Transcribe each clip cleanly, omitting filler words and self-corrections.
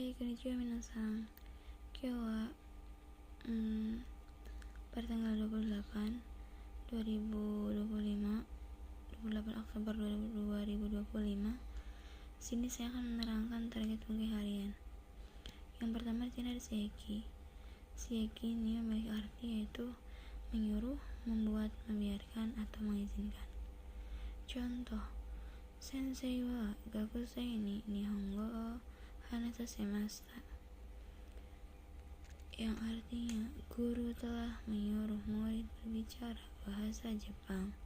Hai, konnichiwa minasan. Kyo wa per tanggal 28 Oktober 2025. Sini saya akan menerangkan target mungkin harian. Yang pertama di sini ada shieki. Shieki ini memiliki arti yaitu menyuruh, membuat, membiarkan, atau mengizinkan. Contoh, Sensei wa gakusei ni nihongo o hanasashimashita, yang artinya guru telah menyuruh murid berbicara bahasa Jepang.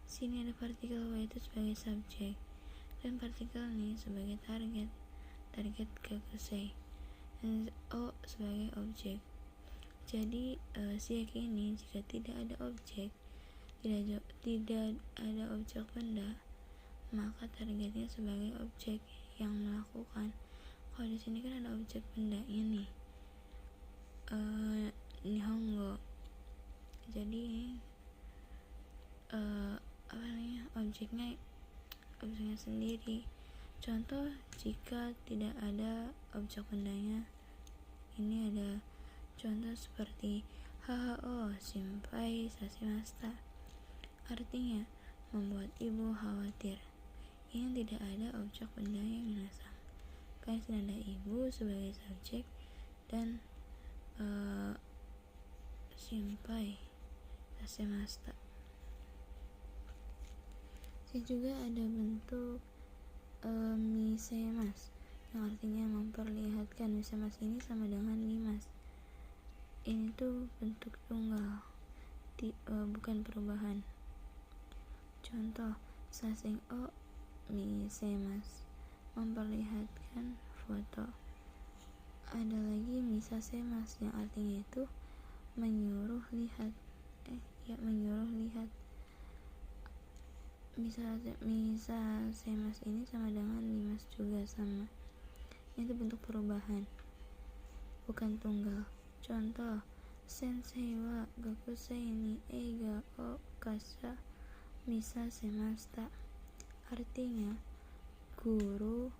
Sini ada partikel wa itu sebagai subjek dan partikel ni sebagai target gakusei, dan o sebagai objek. Jadi shieki ini jika tidak ada objek, tidak ada objek benda, maka targetnya sebagai objek yang melakukan. Kalau di sini kan ada objek benda ini nihongo, jadi objeknya sendiri. Contoh, jika tidak ada objek bendanya, ini ada contoh seperti haha shinpai sashimashita, artinya membuat ibu khawatir. Ini tidak ada objek benda yang minasang, kan sudah ada ibu sebagai subjek dan shinpai sashimashita. Ini juga ada bentuk misemas, yang artinya memperlihatkan. Misemas ini sama dengan mimas. Ini tuh bentuk tunggal, bukan perubahan. Contoh, sasing o misemas, memperlihatkan foto. Ada lagi misasemas, yang artinya itu menyuruh lihat. Misasemas ini sama dengan mimas juga sama. Itu bentuk perubahan, bukan tunggal. Contoh, sensei wa gakusei ni eiga o kasa misasemashita, artinya guru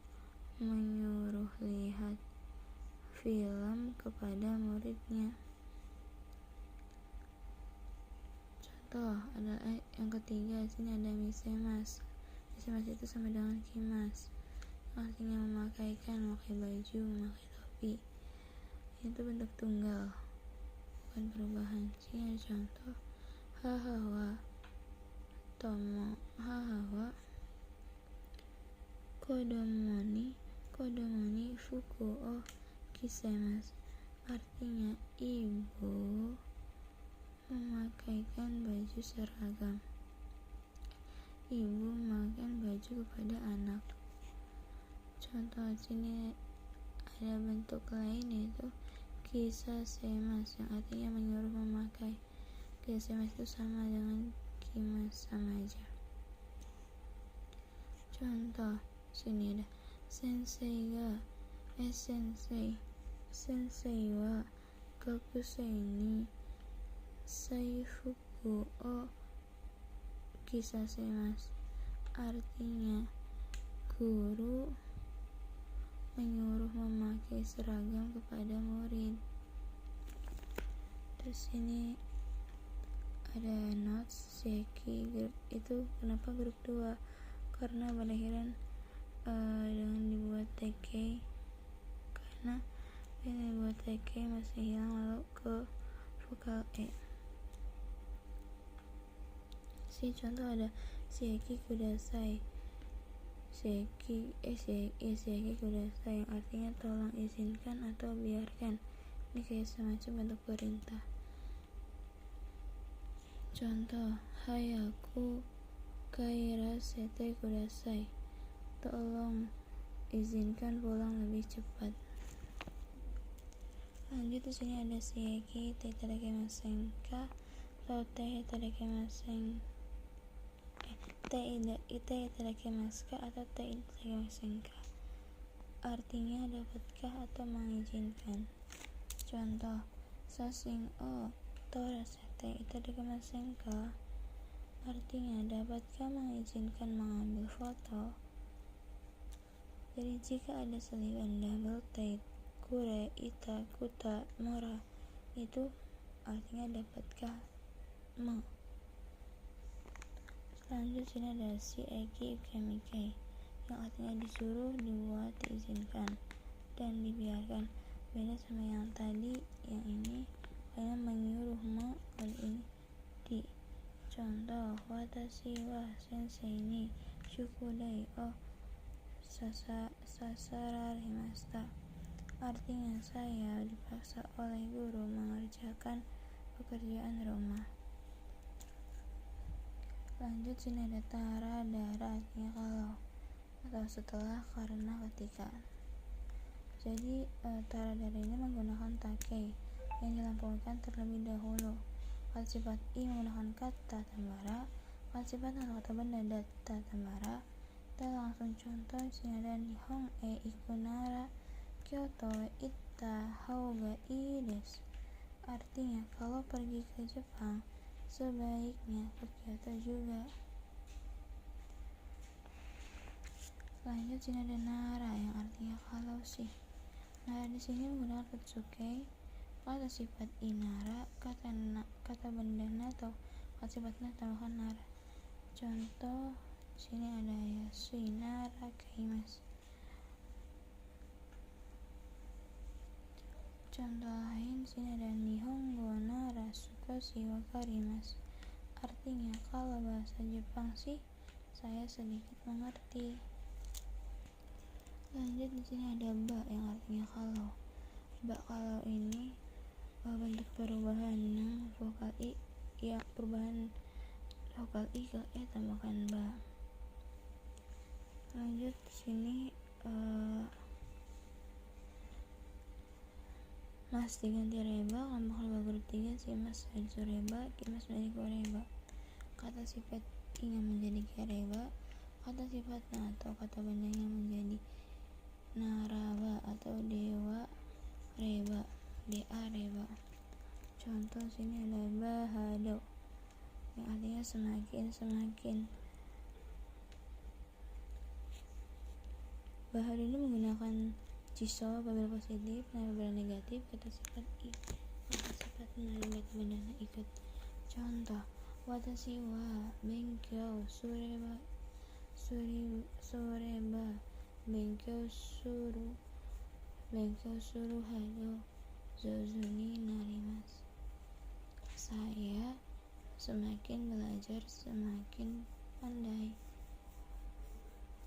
menyuruh lihat film kepada muridnya. Contoh adalah yang ketiga, sini ada misemas. Misemas itu sama dengan kimas, artinya memakai baju, memakai topi. Itu bentuk tunggal, bukan perubahan. Sini ada contoh, hahawa kodomo ni fuku o kisemasu, artinya ibu memakaikan baju seragam. Ibu memakai baju kepada anak. Contoh sini ada bentuk lain yaitu kisasemas, yang artinya menyuruh memakai. Kisasemas itu sama dengan kimas, sama aja. Contoh sini ada sensei wa gakusei ni saifuku o kisasemasu, artinya guru menyuruh memakai seragam kepada murid. Terus ini ada notes shieki grup. Itu kenapa grup 2? Karena pada dengan dibuat TK, karena ini dibuat TK masih hilang lalu ke vokal E. Contoh ada shieki kudasai. Shieki kudasai, yang artinya tolong izinkan atau biarkan. Ini kayak semacam bentuk perintah. Contoh, hayaku kairasete kudasai, tolong izinkan pulang lebih cepat. Lanjut, di sini ada shieki te itadakimasen ka atau te itadakimasen te itadakimasu ka atau te itadakimasen ka, artinya dapatkah atau mengizinkan. Contoh, sasing o torasete itadakimasen ka, artinya dapatkah mengizinkan mengambil foto. Jadi jika ada selipan double tate, kure, ita, kuta, mora, itu artinya dapatkah me. Selanjutnya ada si eki ukemike, yang artinya disuruh, dibuat, diizinkan, dan dibiarkan. Beda sama yang tadi, yang ini kalian menyuruh me, kali ini di. Contoh, watashi wa sensei ni shukudai o sasarimashita. Artinya saya dipaksa oleh guru mengerjakan pekerjaan rumah. Lanjut, sini ada tara dara, artinya kalau atau setelah, karena, ketika. Jadi tara dara ini menggunakan take yang dilampaukan terlebih dahulu. Kata sifat i menggunakan kata tambara, kata sifat atau kata benda data tambara. Kita langsung contoh. Sini ada nihon e ikunara Kyoto ita houga ii desu. Artinya kalau pergi ke Jepang sebaiknya ke Kyoto juga. Lanjut, sini ada nara yang artinya kalau sih. Nara di sini menggunakan katsuke, kata sifat inara, kata benda atau kata sifatnya tambahkan nara. Contoh, sini ada yasui nara kaimasu. Contoh lain, sini ada nihongo nara sukoshi wakarimasu. Artinya kalau bahasa Jepang sih saya sedikit mengerti. Lanjut, di sini ada ba yang artinya kalau. Ba kalau ini bentuk perubahan vokal i, ya perubahan vokal i ke e tambahkan ba. Lanjut, di sini mas diganti reba, kelompok reba grup 3, si mas menjadi reba, kimas menjadi koreba. Kata sifat i-nya menjadi kereba, kata sifatnya atau kata bendanya menjadi naraba atau dewa reba, da reba. Contoh, sini ada bahado yang artinya semakin. Bahado ini menggunakan jiso apabila positif, apabila negatif, kata sifat i, kata sifat dan kata bendanya ikut. Contoh, watashi wa benkyou sureba benkyou suru hado jouzu ni narimasu. Saya semakin belajar semakin pandai.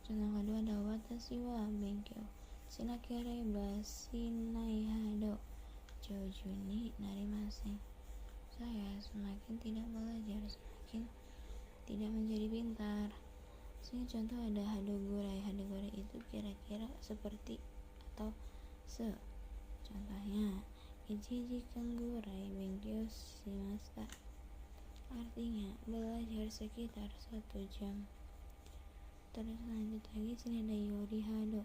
Contoh kedua ada watashi wa benkyou shinakereba shinai hado jouzu ni narimasen. Saya semakin tidak belajar semakin tidak menjadi pintar. Sini contoh ada hadogorai. Hadogorai itu kira-kira seperti atau se. Contohnya, ichiji kangurai benkyou shimashita. Artinya belajar sekitar 1 jam. Terus lanjut lagi, sini ada yori hado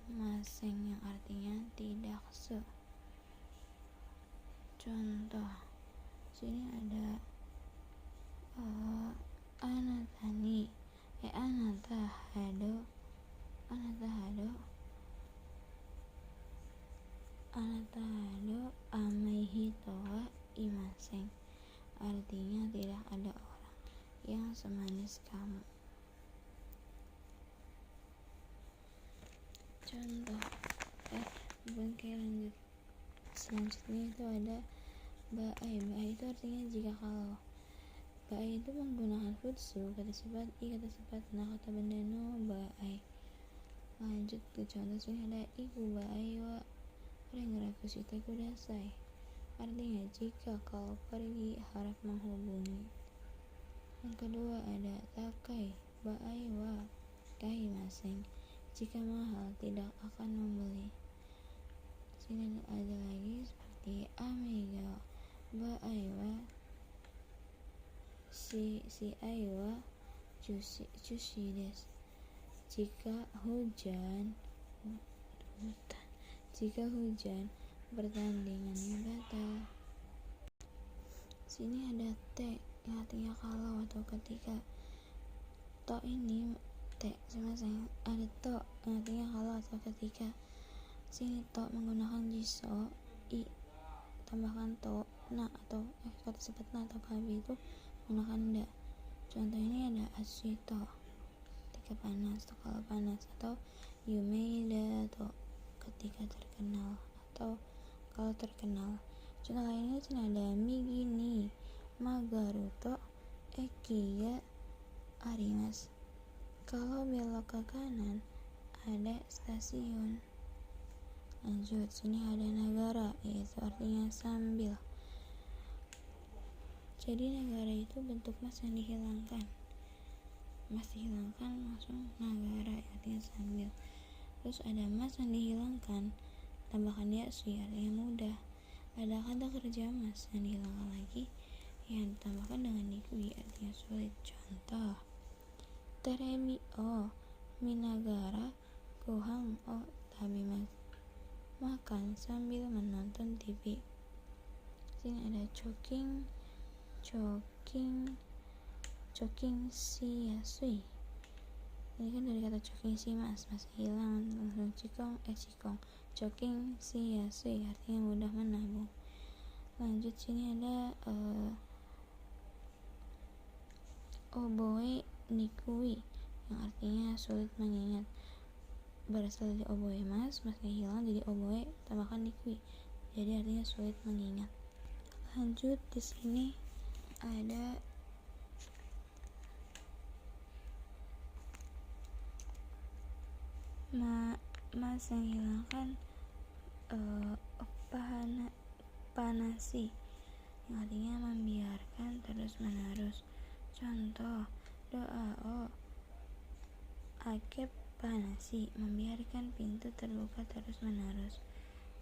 maseng yang artinya tidak se. Contoh, sini ada anata hado amai hito wa imasen. Artinya tidak ada orang yang semanis kamu. Contoh lanjut. Selanjutnya itu ada baai. Baai itu artinya jika kalau. Baai itu menggunakan futsu, kata sifat i, kata sifat na, kata benda no baai. Lanjut ke contoh, sini ada iku baai wa rengaraku shite kudasai. Artinya jika kau pergi harap menghubungi. Yang kedua ada takai baai wa kaimasen. Jika mahal tidak akan membeli. Sini ada lagi seperti amega baai wa si aiwa jushi desu. Jika hujan pertandingannya batal. Sini ada te yang artinya kalau atau ketika. To ini te semasang ada to artinya kalau atau ketika. Sini to menggunakan jiso, i tambahkan to, na atau kata sifat na atau kabi itu menggunakan da. Contoh ini ada asuito ketika panas atau kalau panas, atau yumeida atau ketika terkenal atau kalau terkenal. Contoh lainnya sini ada migini magaruto ekiga arimas. Kalau belok ke kanan ada stasiun. Lanjut, sini ada nagara, yaitu artinya sambil. Jadi negara itu bentuk mas yang dihilangkan. Mas dihilangkan langsung nagara, artinya sambil. Terus ada mas yang dihilangkan, tambahkan ya sui, artinya mudah. Ada kata kerja mas yang dihilangkan lagi, yang ditambahkan dengan nikui, artinya sulit. Contoh, terebi o minagara gohang o tabimasu, makan sambil menonton TV. Sini ada choking si yasui. Ini kan dari kata choking si mas hilang, langsung cikong. Choking si yasui artinya mudah menabung. Lanjut, sini ada oboe nikui yang artinya sulit mengingat. Berasal dari oboe masnya hilang, jadi oboe tambahkan nikui, jadi artinya sulit mengingat. Lanjut, di sini ada mas yang hilangkan panasi yang artinya membiarkan terus menerus. Contoh, doa o akep panasi, membiarkan pintu terbuka terus menerus.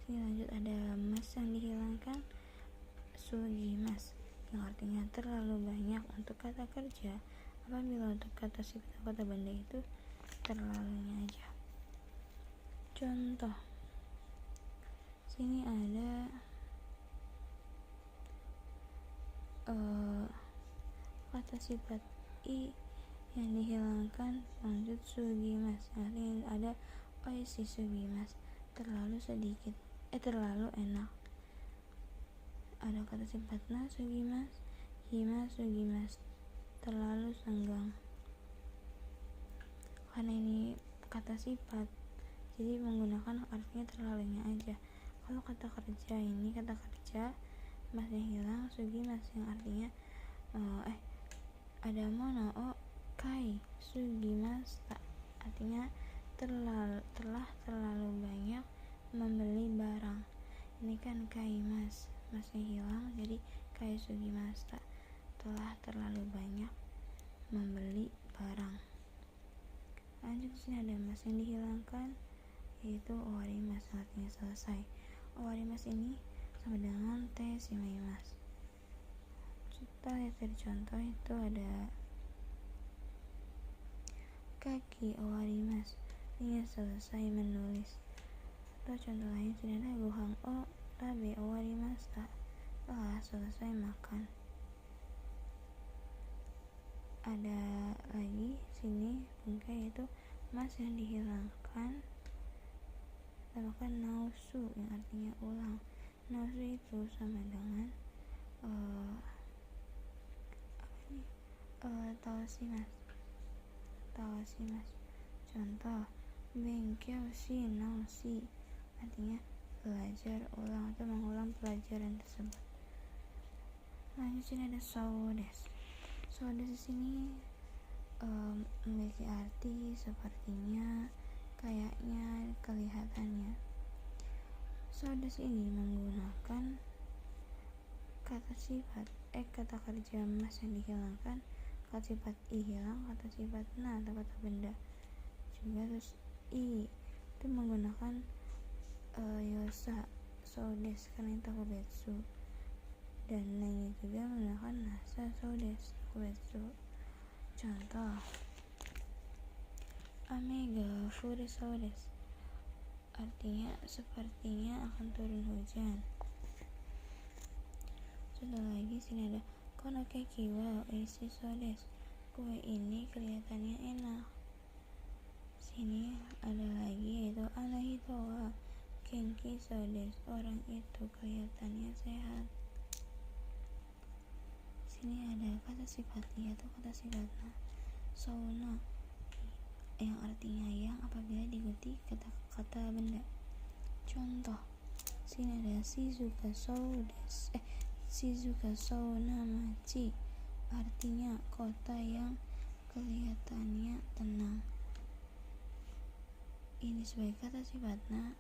Sini lanjut, ada mas yang dihilangkan sugimas yang artinya terlalu banyak untuk kata kerja. Apabila untuk kata sifat atau kata benda itu terlalunya aja. Contoh, sini ada kata sifat i yang dihilangkan, lanjut sugimas, artinya ada oishi sugimas, terlalu sedikit, terlalu enak. Ada kata sifat na sugimas, hima sugimas, terlalu senggang. Karena ini kata sifat, jadi menggunakan artinya terlalunya aja. Kalau kata kerja, ini kata kerja masnya hilang, sugimas yang artinya ada mono o kai sugimasta, artinya telah terlalu banyak membeli barang. Ini kan kai masnya hilang, jadi kai sugimasta, telah terlalu banyak membeli barang. Lanjut, sini ada mas yang dihilangkan, yaitu owarimas, artinya selesai. Owarimas ini sama dengan te shimaimasu. Kita lihat dari contoh itu ada kaki owarimasu, artinya selesai menulis. Atau contoh lain, sini ada gohang o tabe owarimashita, telah selesai makan. Ada lagi sini bungkai, yaitu mas yang dihilangkan, tambahkan nausu yang artinya ulang. Nausu itu sama dengan tawashimas. Contoh, benkyou shi naushi, artinya belajar ulang atau mengulang pelajaran tersebut. Lanjut, sini ada sodes. Sodes di sini memiliki arti sepertinya, kayaknya, kelihatannya. Sodes ini menggunakan kata sifat kata kerja mas yang dihilangkan, kata sifat i hilang, kata sifat na atau kata benda juga. Terus i itu menggunakan yosa sodes karena itu takubetsu, dan lainnya juga menggunakan nasa sodes takubetsu. Contoh, ame ga furu sodes, artinya sepertinya akan turun hujan. Contoh lagi, sini ada kono keki wa oishi sodes, kue ini kelihatannya enak. sini ada lagi yaitu anahito wa genki so desu, orang itu kelihatannya sehat. Sini ada kata sifat yaitu kata sifat souna yang artinya yang apabila diikuti kata-kata benda. Contoh, sini ada Shizuka Souna Machi, artinya kota yang kelihatannya tenang. Ini sebagai kata sifatna,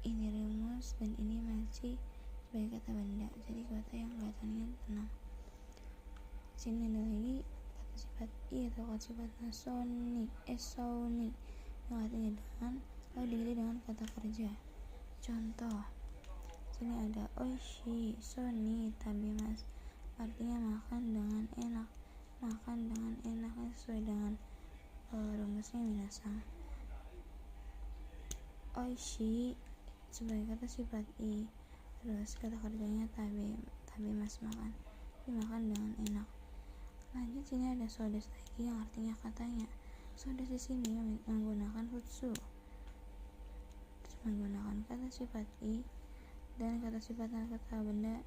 ini rumus, dan ini machi sebagai kata benda, jadi kota yang kelihatannya tenang. Sini ada lagi kata sifat i atau kata sifatna soni yang artinya dengan, lalu diganti dengan kata kerja. Contoh, sini ada oishi soni tabimasu, artinya makan dengan enak sesuai dengan rumusnya minasang. Oishi sebagai kata sifat i, terus kata kerjanya tabimasu makan, dimakan dengan enak. Lanjut, sini ada sodes lagi yang artinya katanya. Sodes di sini menggunakan futsu, terus menggunakan kata sifat i dan kata sifat kata benda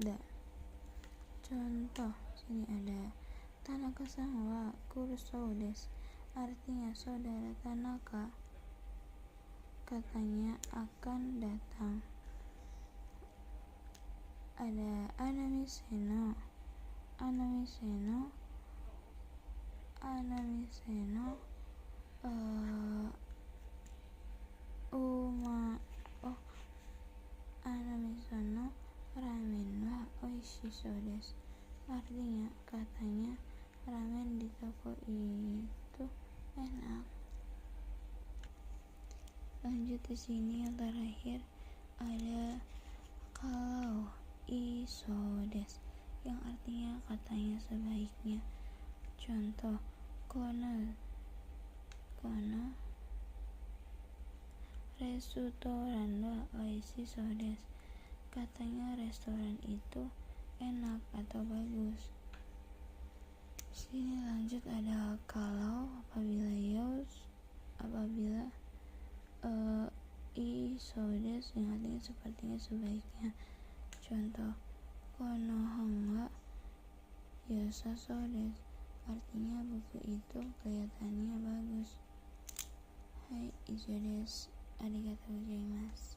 da. Contoh, sini ada Tanaka-san wa kurusou desu, artinya saudara Tanaka katanya akan datang. Ada anamiseno ramen wa oishi so desu, artinya katanya ramen di toko itu enak. Lanjut di sini yang terakhir ada kalau isodes yang artinya katanya sebaiknya. Contoh, kono restoran wa oishi so desu, katanya restoran itu enak atau bagus. Sini lanjut ada kalau apabila isodes yang artinya sepertinya sebaiknya. Contoh, konohon wa yosaso desu, artinya buku itu kelihatannya bagus. Hai, ijo desu. Arigatou gozaimasu.